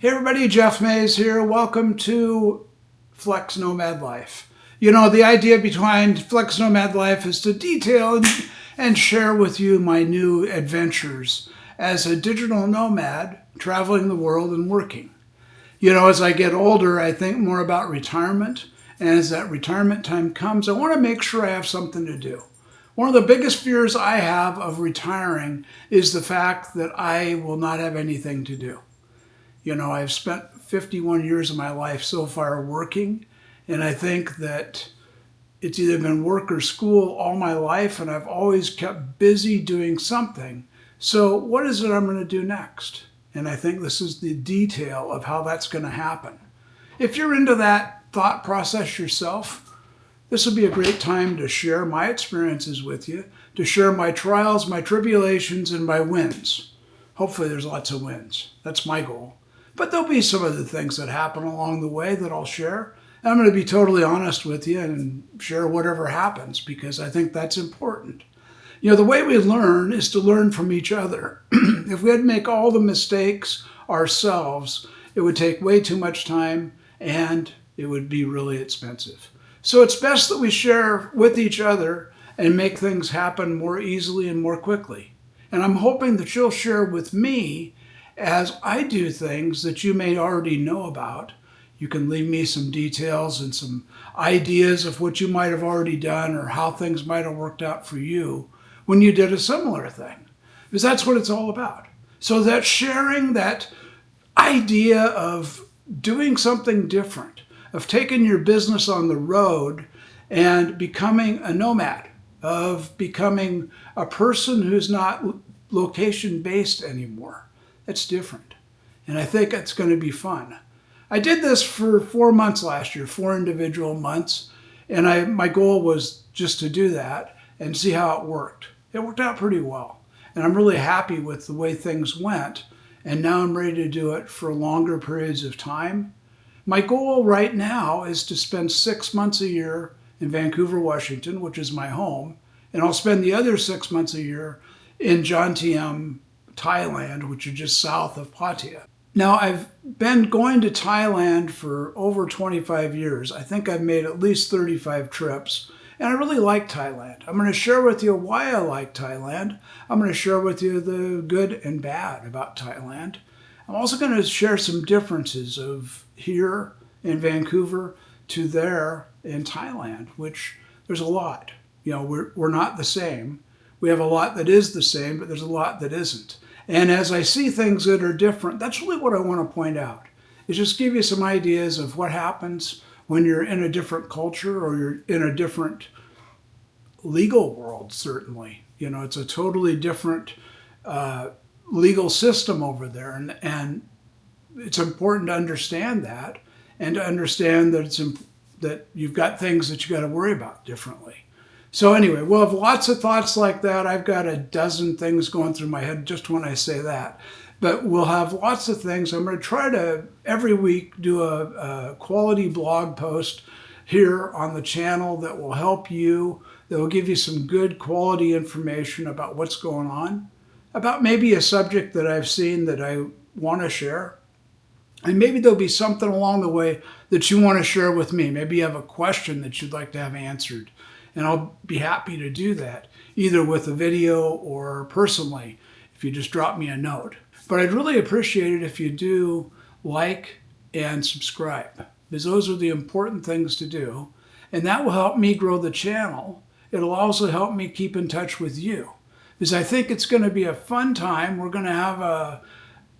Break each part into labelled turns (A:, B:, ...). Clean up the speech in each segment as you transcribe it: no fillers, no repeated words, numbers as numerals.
A: Hey everybody, Jeff Mays here. Welcome to FlexNomadLife. You know, the idea behind FlexNomadLife is to detail and share with you my new adventures as a digital nomad traveling the world and working. You know, as I get older, I think more about retirement. And as that retirement time comes, I want to make sure I have something to do. One of the biggest fears I have of retiring is the fact that I will not have anything to do. You know, I've spent 51 years of my life so far working, and I think that it's either been work or school all my life, and I've always kept busy doing something. So what is it I'm going to do next? And I think this is the detail of how that's going to happen. If you're into that thought process yourself, this will be a great time to share my experiences with you, to share my trials, my tribulations, and my wins. Hopefully there's lots of wins. That's my goal. But there'll be some other things that happen along the way that I'll share. And I'm going to be totally honest with you and share whatever happens because I think that's important. You know, the way we learn is to learn from each other. If we had to make all the mistakes ourselves, it would take way too much time and it would be really expensive. So it's best that we share with each other and make things happen more easily and more quickly. And I'm hoping that you'll share with me as I do things that you may already know about. You can leave me some details and some ideas of what you might have already done or how things might have worked out for you when you did a similar thing. Because that's what it's all about. So that sharing that idea of doing something different, of taking your business on the road and becoming a nomad, of becoming a person who's not location-based anymore. It's different. And I think it's going to be fun. I did this for 4 months last year, 4 individual months. And my goal was just to do that and see how it worked. It worked out pretty well. And I'm really happy with the way things went. And now I'm ready to do it for longer periods of time. My goal right now is to spend 6 months a year in Vancouver, Washington, which is my home. And I'll spend the other 6 months a year in Jomtien, Thailand, which is just south of Pattaya. Now, I've been going to Thailand for over 25 years. I think I've made at least 35 trips, and I really like Thailand. I'm going to share with you why I like Thailand. I'm going to share with you the good and bad about Thailand. I'm also going to share some differences of here in Vancouver to there in Thailand, which there's a lot. You know, we're not the same. We have a lot that is the same, but there's a lot that isn't. And as I see things that are different, that's really what I want to point out, is just give you some ideas of what happens when you're in a different culture or you're in a different legal world, certainly. You know, it's a totally different legal system over there. And it's important to understand that and to understand that that you've got things that you got to worry about differently. So anyway, we'll have lots of thoughts like that. I've got a dozen things going through my head just when I say that. But we'll have lots of things. I'm going to try to, every week, do a quality blog post here on the channel that will help you, that will give you some good quality information about what's going on, about maybe a subject that I've seen that I want to share. And maybe there'll be something along the way that you want to share with me. Maybe you have a question that you'd like to have answered. And I'll be happy to do that, either with a video or personally, if you just drop me a note. But I'd really appreciate it if you do like and subscribe, because those are the important things to do. And that will help me grow the channel. It'll also help me keep in touch with you, because I think it's going to be a fun time. We're going to have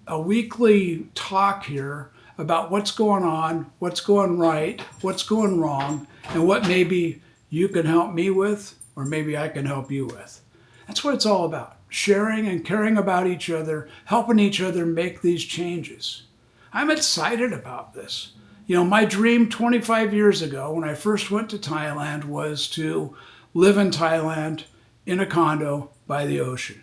A: a weekly talk here about what's going on, what's going right, what's going wrong, and what maybe you can help me with, or maybe I can help you with. That's what it's all about. Sharing and caring about each other, helping each other make these changes. I'm excited about this. You know, my dream 25 years ago when I first went to Thailand was to live in Thailand in a condo by the ocean.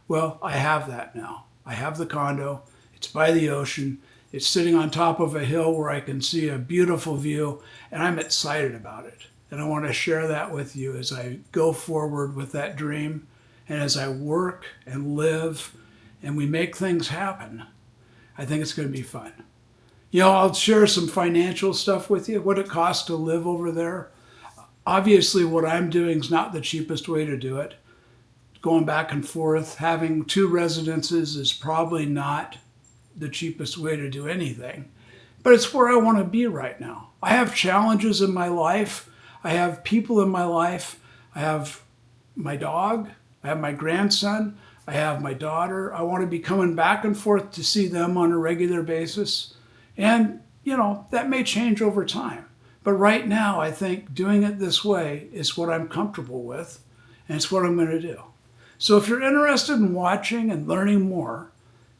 A: Well, I have that now. I have the condo. It's by the ocean. It's sitting on top of a hill where I can see a beautiful view, and I'm excited about it. And I want to share that with you as I go forward with that dream and as I work and live and we make things happen. I think it's going to be fun. I'll share some financial stuff with you, what it costs to live over there. Obviously, what I'm doing is not the cheapest way to do it. Going back and forth, having two residences is probably not the cheapest way to do anything. But it's where I want to be right now. I have challenges in my life. I have people in my life. I have my dog. I have my grandson. I have my daughter. I want to be coming back and forth to see them on a regular basis. And, that may change over time. But right now, I think doing it this way is what I'm comfortable with, and it's what I'm going to do. So if you're interested in watching and learning more,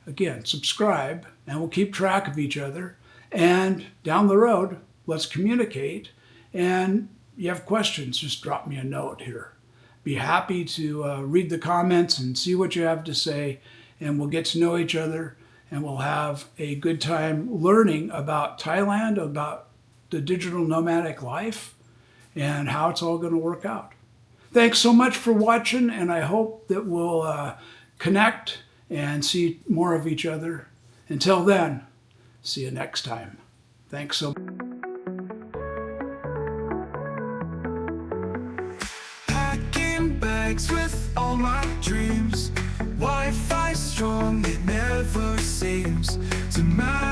A: again, subscribe, and we'll keep track of each other. And down the road, let's communicate. And you have questions, just drop me a note here. Be happy to read the comments and see what you have to say, and we'll get to know each other, and we'll have a good time learning about Thailand, about the digital nomadic life, and how it's all going to work out. Thanks so much for watching, and I hope that we'll connect and see more of each other. Until then, see you next time. Thanks so much.
B: Packing bags with all my dreams. Wi-Fi strong, it never seems to matter.